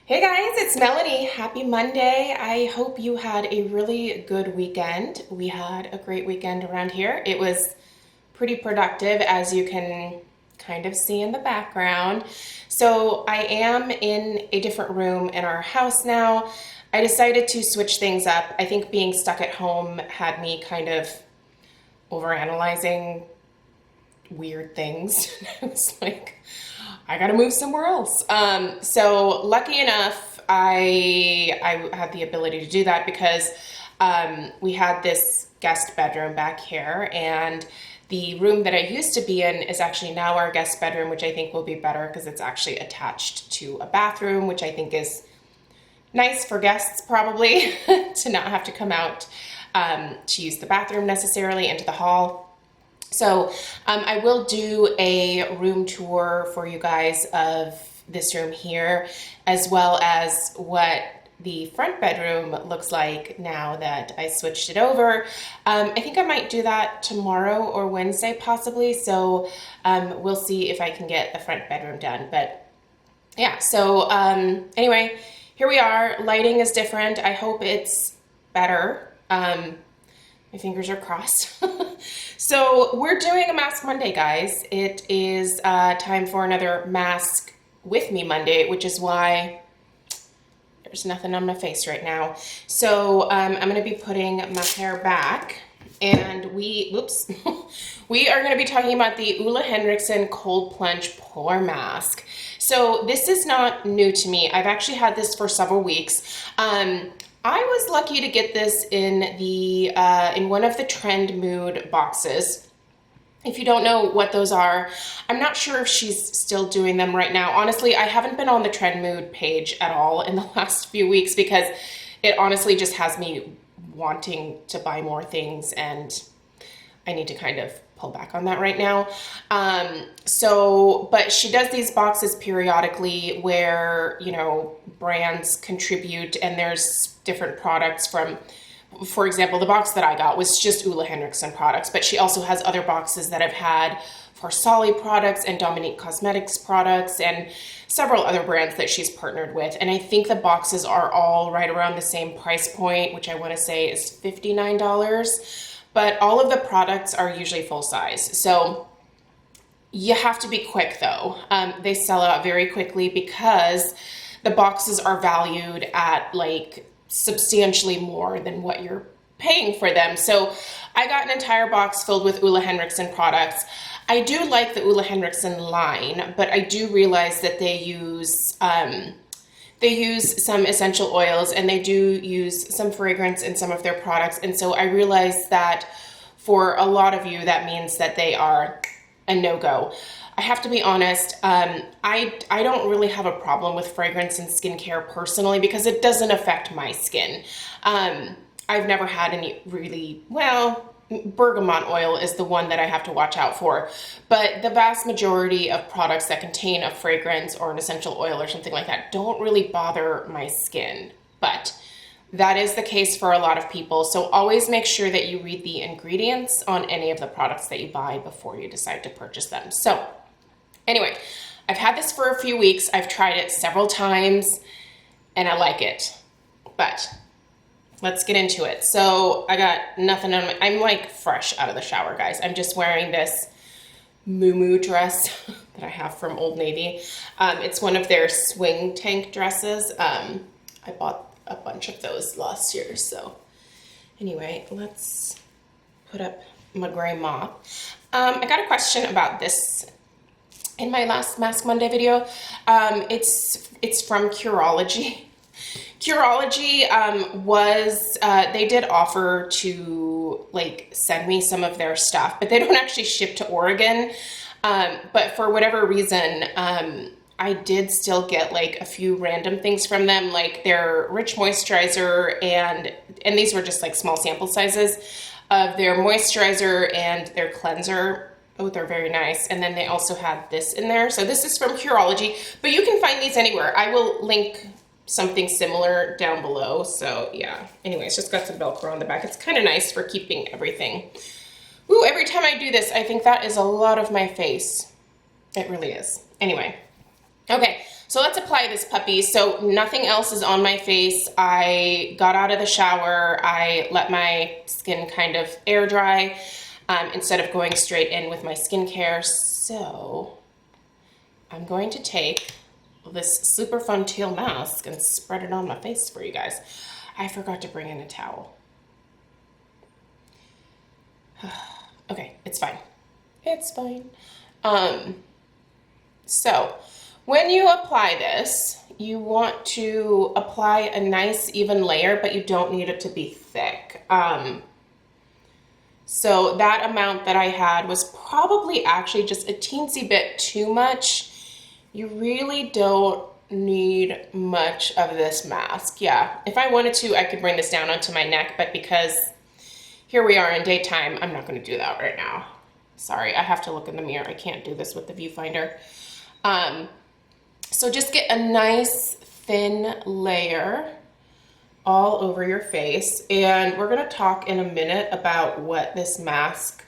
Hey guys, it's Melanie. Happy Monday. I hope you had a really good weekend. We had a great weekend around here. It was pretty productive, as you can kind of see in the background. So I am in a different room in our house now. I decided to switch things up. I think being stuck at home had me kind of overanalyzing weird things. I was like, I gotta move somewhere else. So lucky enough, I had the ability to do that because we had this guest bedroom back here, and the room that I used to be in is actually now our guest bedroom, which I think will be better because it's actually attached to a bathroom, which I think is nice for guests probably to not have to come out to use the bathroom necessarily into the hall. So I will do a room tour for you guys of this room here, as well as what the front bedroom looks like now that I switched it over. I think I might do that tomorrow or Wednesday possibly, so we'll see if I can get the front bedroom done. But yeah, so anyway, here we are. Lighting is different. I hope it's better. My fingers are crossed. So we're doing a Mask Monday, guys. It is time for another Mask with Me Monday, which is why there's nothing on my face right now. So I'm gonna be putting my hair back, and we are gonna be talking about the Ole Henriksen Cold Plunge Pore Mask. So this is not new to me. I've actually had this for several weeks. I was lucky to get this in the in one of the Trend Mood boxes. If you don't know what those are, I'm not sure if she's still doing them right now. Honestly, I haven't been on the Trend Mood page at all in the last few weeks because it honestly just has me wanting to buy more things, and I need to kind of pull back on that right now. But she does these boxes periodically where, you know, brands contribute and there's different products from, for example, the box that I got was just Ole Henriksen products, but she also has other boxes that I've had for Solly products and Dominique Cosmetics products and several other brands that she's partnered with. And I think the boxes are all right around the same price point, which I want to say is $59. But all of the products are usually full size. So you have to be quick though. They sell out very quickly because the boxes are valued at like substantially more than what you're paying for them. So I got an entire box filled with Ole Henriksen products. I do like the Ole Henriksen line, but I do realize that they use some essential oils and they do use some fragrance in some of their products. And so I realize that for a lot of you, that means that they are a no-go. I have to be honest, I don't really have a problem with fragrance and skincare personally because it doesn't affect my skin. I've never had any really, well, bergamot oil is the one that I have to watch out for, but the vast majority of products that contain a fragrance or an essential oil or something like that don't really bother my skin, but that is the case for a lot of people. So always make sure that you read the ingredients on any of the products that you buy before you decide to purchase them. So anyway, I've had this for a few weeks. I've tried it several times and I like it, but let's get into it. So I got nothing on I'm like fresh out of the shower, guys. I'm just wearing this moo dress that I have from Old Navy. It's one of their swing tank dresses. I bought a bunch of those last year. So anyway, let's put up my gray mop. I got a question about this in my last Mask Monday video. It's from Curology. Curology they did offer to like send me some of their stuff, but they don't actually ship to Oregon. But for whatever reason, I did still get like a few random things from them, like their Rich Moisturizer and these were just like small sample sizes of their moisturizer and their cleanser. Both are very nice. And then they also had this in there. So this is from Curology, but you can find these anywhere. I will link something similar down below. So yeah, anyway, it's just got some Velcro on the back. It's kind of nice for keeping everything. Ooh, every time I do this, I think that is a lot of my face. It really is. Anyway, okay, so let's apply apply this puppy. So nothing else is on my face. I got out of the shower. I let my skin kind of air dry instead of going straight in with my skincare. So I'm going to take this super fun teal mask and spread it on my face for you guys. I forgot to bring in a towel. Okay, it's fine. It's fine. So when you apply this, you want to apply a nice even layer, but you don't need it to be thick. So that amount that I had was probably actually just a teensy bit too much. You really don't need much of this mask. Yeah, if I wanted to, I could bring this down onto my neck, but because here we are in daytime, I'm not going to do that right now. Sorry, I have to look in the mirror. I can't do this with the viewfinder. So just get a nice thin layer all over your face. And we're going to talk in a minute about what this mask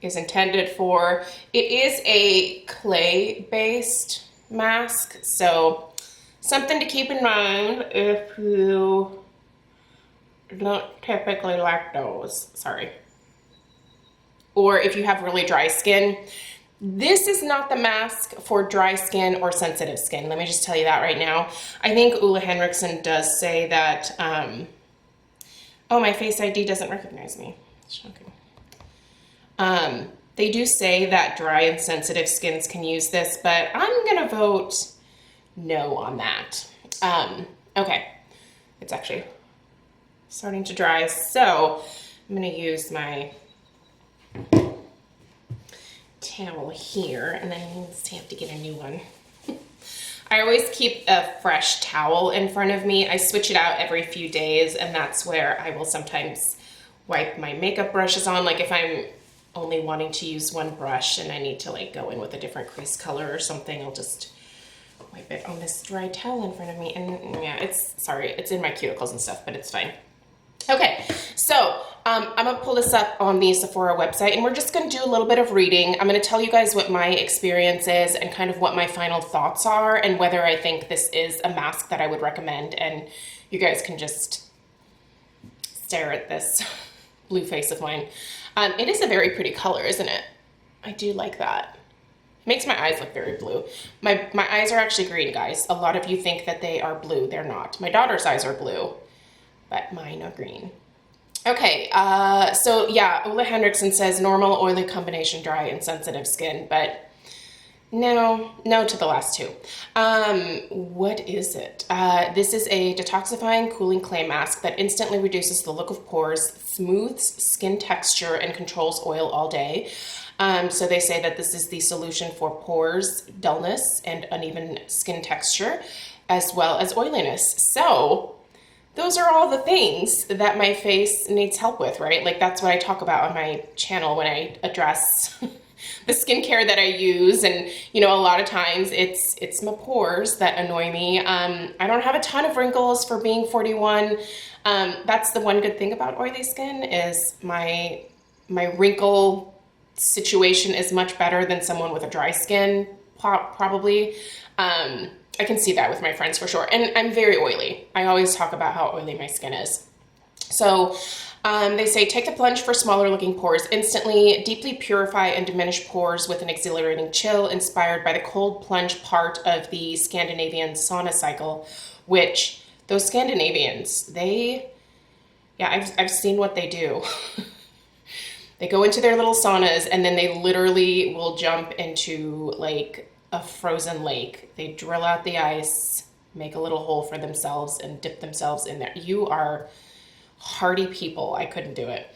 is intended for. It is a clay-based mask, so something to keep in mind if you don't typically like those. Sorry. Or if you have really dry skin. This is not the mask for dry skin or sensitive skin. Let me just tell you that right now. I think Ole Henriksen does say that, oh, my Face ID doesn't recognize me. Shocking. They do say that dry and sensitive skins can use this, but I'm gonna vote no on that. Okay, it's actually starting to dry, so I'm gonna use my towel here, and then I just have to get a new one. I always keep a fresh towel in front of me. I switch it out every few days, and that's where I will sometimes wipe my makeup brushes on. Like if I'm only wanting to use one brush and I need to like go in with a different crease color or something, I'll just wipe it on this dry towel in front of me. And yeah, it's in my cuticles and stuff, but it's fine. Okay, so I'm gonna pull this up on the Sephora website, and we're just gonna do a little bit of reading. I'm gonna tell you guys what my experience is and kind of what my final thoughts are and whether I think this is a mask that I would recommend, and you guys can just stare at this blue face of mine. It is a very pretty color, isn't it? I do like that. It makes my eyes look very blue. My eyes are actually green, guys. A lot of you think that they are blue. They're not. My daughter's eyes are blue, but mine are green. Okay, so yeah, Ole Henriksen says normal, oily combination, dry and sensitive skin, but no to the last two. What is it? This is a detoxifying cooling clay mask that instantly reduces the look of pores, smooths skin texture, and controls oil all day. So they say that this is the solution for pores, dullness, and uneven skin texture, as well as oiliness. So those are all the things that my face needs help with, right? Like that's what I talk about on my channel when I address the skincare that I use. And, you know, a lot of times it's my pores that annoy me. I don't have a ton of wrinkles for being 41. That's the one good thing about oily skin is my wrinkle situation is much better than someone with a dry skin, probably. I can see that with my friends for sure. And I'm very oily. I always talk about how oily my skin is. So they say take the plunge for smaller looking pores instantly, deeply purify and diminish pores with an exhilarating chill inspired by the cold plunge part of the Scandinavian sauna cycle, which those Scandinavians, I've seen what they do. They go into their little saunas and then they literally will jump into like a frozen lake. They drill out the ice, make a little hole for themselves and dip themselves in there. You are hardy people. I couldn't do it.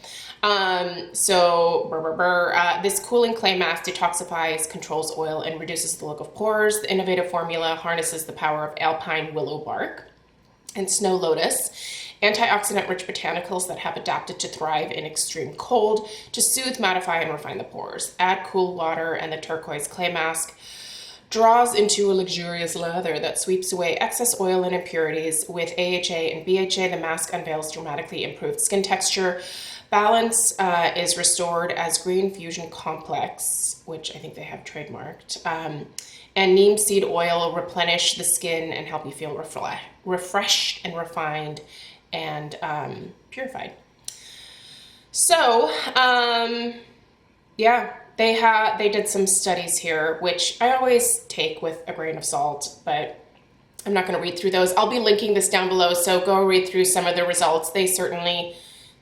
This cooling clay mask detoxifies, controls oil, and reduces the look of pores. The innovative formula harnesses the power of alpine willow bark and snow lotus, antioxidant-rich botanicals that have adapted to thrive in extreme cold to soothe, mattify, and refine the pores. Add cool water, and the turquoise clay mask draws into a luxurious lather that sweeps away excess oil and impurities. With AHA and BHA, the mask unveils dramatically improved skin texture. Balance is restored as Green Fusion Complex, which I think they have trademarked, and neem seed oil replenish the skin and help you feel refreshed and refined and purified. So, yeah, they did some studies here, which I always take with a grain of salt, but I'm not going to read through those. I'll be linking this down below, so go read through some of the results. They certainly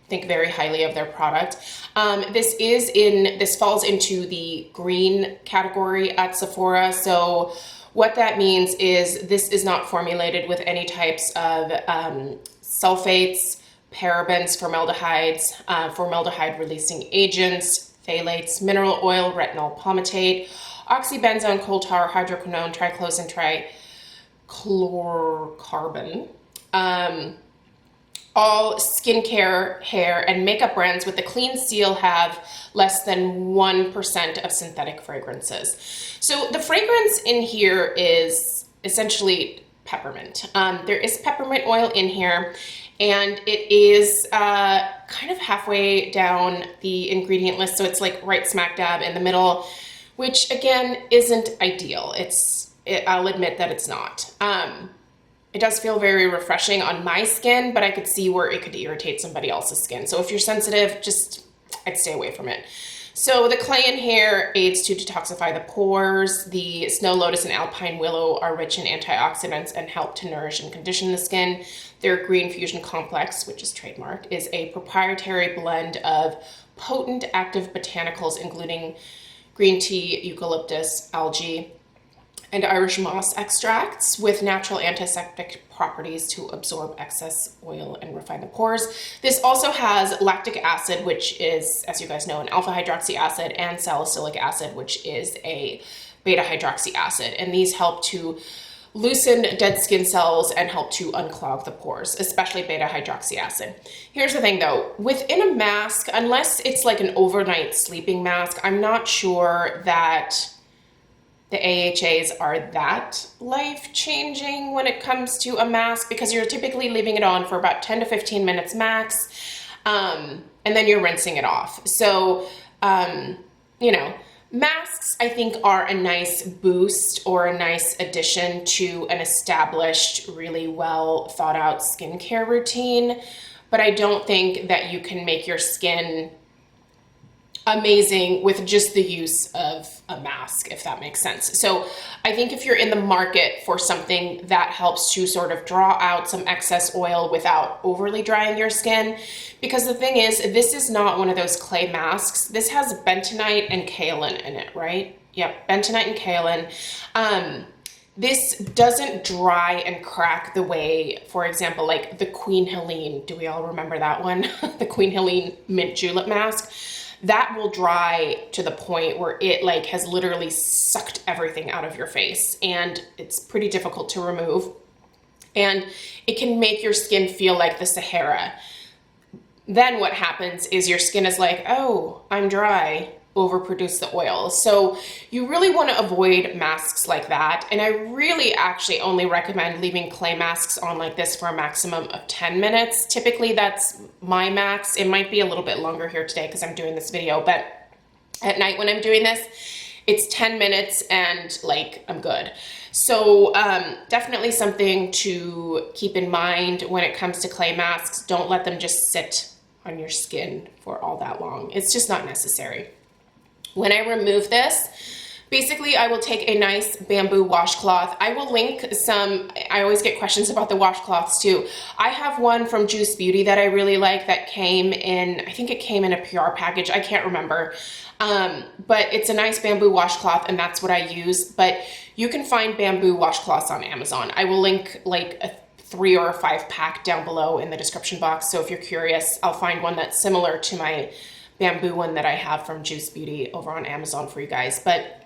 think very highly of their product. This falls into the green category at Sephora. So what that means is this is not formulated with any types of sulfates, parabens, formaldehydes, formaldehyde releasing agents, phthalates, mineral oil, retinol palmitate, oxybenzone, coal tar, hydroquinone, triclosan, trichlorocarbon. All skincare, hair, and makeup brands with the clean seal have less than 1% of synthetic fragrances. So the fragrance in here is essentially peppermint. There is peppermint oil in here, and it is kind of halfway down the ingredient list, so it's like right smack dab in the middle, which again isn't ideal. I'll admit that it's not. It does feel very refreshing on my skin, but I could see where it could irritate somebody else's skin. So if you're sensitive, I'd stay away from it. So the clay in here aids to detoxify the pores. The snow lotus and alpine willow are rich in antioxidants and help to nourish and condition the skin. Their green fusion complex, which is trademarked, is a proprietary blend of potent active botanicals, including green tea, eucalyptus, algae, and Irish moss extracts with natural antiseptic properties to absorb excess oil and refine the pores. This also has lactic acid, which is, as you guys know, an alpha hydroxy acid, and salicylic acid, which is a beta hydroxy acid. And these help to loosen dead skin cells and help to unclog the pores, especially beta hydroxy acid. Here's the thing though, within a mask, unless it's like an overnight sleeping mask, I'm not sure that the AHAs are that life-changing when it comes to a mask, because you're typically leaving it on for about 10 to 15 minutes max, and then you're rinsing it off. So, masks I think are a nice boost or a nice addition to an established, really well thought out skincare routine, but I don't think that you can make your skin amazing with just the use of a mask, if that makes sense. So I think if you're in the market for something that helps to sort of draw out some excess oil without overly drying your skin, because the thing is, this is not one of those clay masks. This has bentonite and kaolin in it, right? Yep, bentonite and kaolin. This doesn't dry and crack the way, for example, like the Queen Helene. Do we all remember that one? The Queen Helene mint julep mask. That will dry to the point where it like has literally sucked everything out of your face, and it's pretty difficult to remove, and it can make your skin feel like the Sahara. Then what happens is your skin is like, oh, I'm dry, overproduce the oil. So you really want to avoid masks like that. And I really actually only recommend leaving clay masks on like this for a maximum of 10 minutes. Typically that's my max. It might be a little bit longer here today because I'm doing this video, but at night when I'm doing this, it's 10 minutes and like I'm good. So definitely something to keep in mind when it comes to clay masks. Don't let them just sit on your skin for all that long. It's just not necessary. When I remove this, basically I will take a nice bamboo washcloth. I will link some, I always get questions about the washcloths too. I have one from Juice Beauty that I really like that came in, I think it came in a PR package, I can't remember. But it's a nice bamboo washcloth and that's what I use. But you can find bamboo washcloths on Amazon. I will link like a 3 or 5 pack down below in the description box. So if you're curious, I'll find one that's similar to my bamboo one that I have from Juice Beauty over on Amazon for you guys. But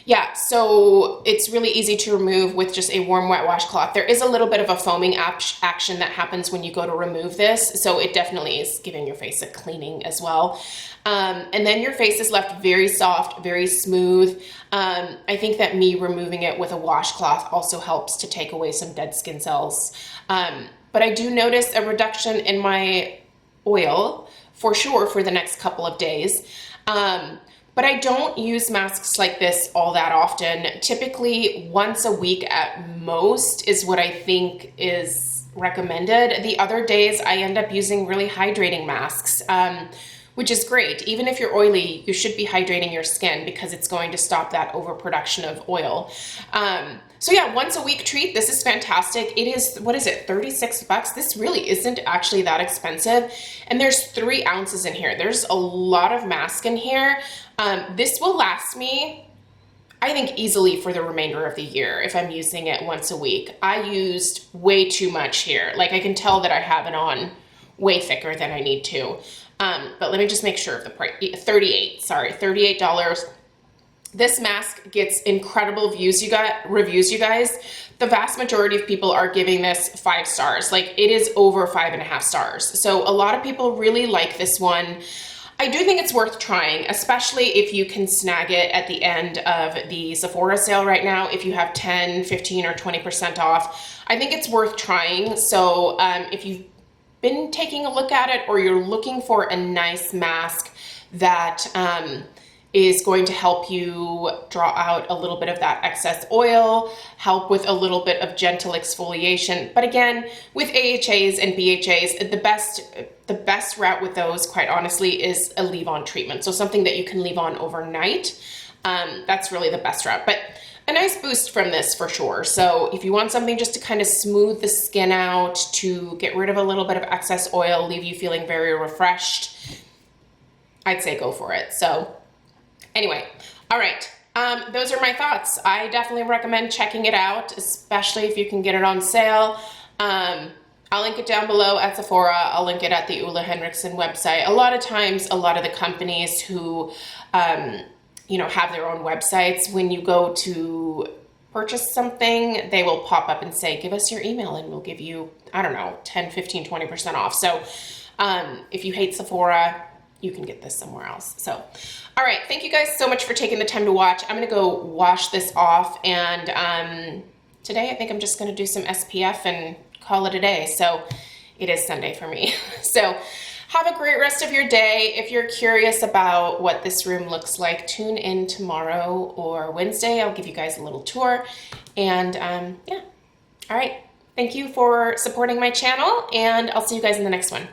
yeah, so it's really easy to remove with just a warm wet washcloth. There is a little bit of a foaming action that happens when you go to remove this, so it definitely is giving your face a cleaning as well. And then your face is left very soft, very smooth. I think that me removing it with a washcloth also helps to take away some dead skin cells. But I do notice a reduction in my oil for sure for the next couple of days. but I don't use masks like this all that often. Typically once a week at most is what I think is recommended. The other days I end up using really hydrating masks, which is great. Even if you're oily, you should be hydrating your skin because it's going to stop that overproduction of oil. So yeah, once a week treat. This is fantastic. It is, what is it, 36 bucks? This really isn't actually that expensive. And there's 3 ounces in here. There's a lot of mask in here. This will last me, I think, easily for the remainder of the year if I'm using it once a week. I used way too much here. Like, I can tell that I have it on way thicker than I need to. But let me just make sure of the price. $38. This mask gets incredible reviews, you guys. The vast majority of people are giving this 5 stars. Like, it is over 5.5 stars. So a lot of people really like this one. I do think it's worth trying, especially if you can snag it at the end of the Sephora sale right now. If you have 10, 15, or 20% off, I think it's worth trying. So if you've been taking a look at it, or you're looking for a nice mask that is going to help you draw out a little bit of that excess oil, help with a little bit of gentle exfoliation. But again, with AHAs and BHAs, the best route with those, quite honestly, is a leave-on treatment. So something that you can leave on overnight. That's really the best route. But a nice boost from this for sure. So if you want something just to kind of smooth the skin out, to get rid of a little bit of excess oil, leave you feeling very refreshed, I'd say go for it. So anyway, all right. Those are my thoughts. I definitely recommend checking it out, especially if you can get it on sale. I'll link it down below at Sephora. I'll link it at the Ole Henriksen website. A lot of times, a lot of the companies who, have their own websites, when you go to purchase something, they will pop up and say, give us your email and we'll give you, I don't know, 10, 15, 20% off. So if you hate Sephora, you can get this somewhere else. So, all right. Thank you guys so much for taking the time to watch. I'm going to go wash this off. And today I think I'm just going to do some SPF and call it a day. So it is Sunday for me. So have a great rest of your day. If you're curious about what this room looks like, tune in tomorrow or Wednesday. I'll give you guys a little tour. And yeah. All right. Thank you for supporting my channel, and I'll see you guys in the next one.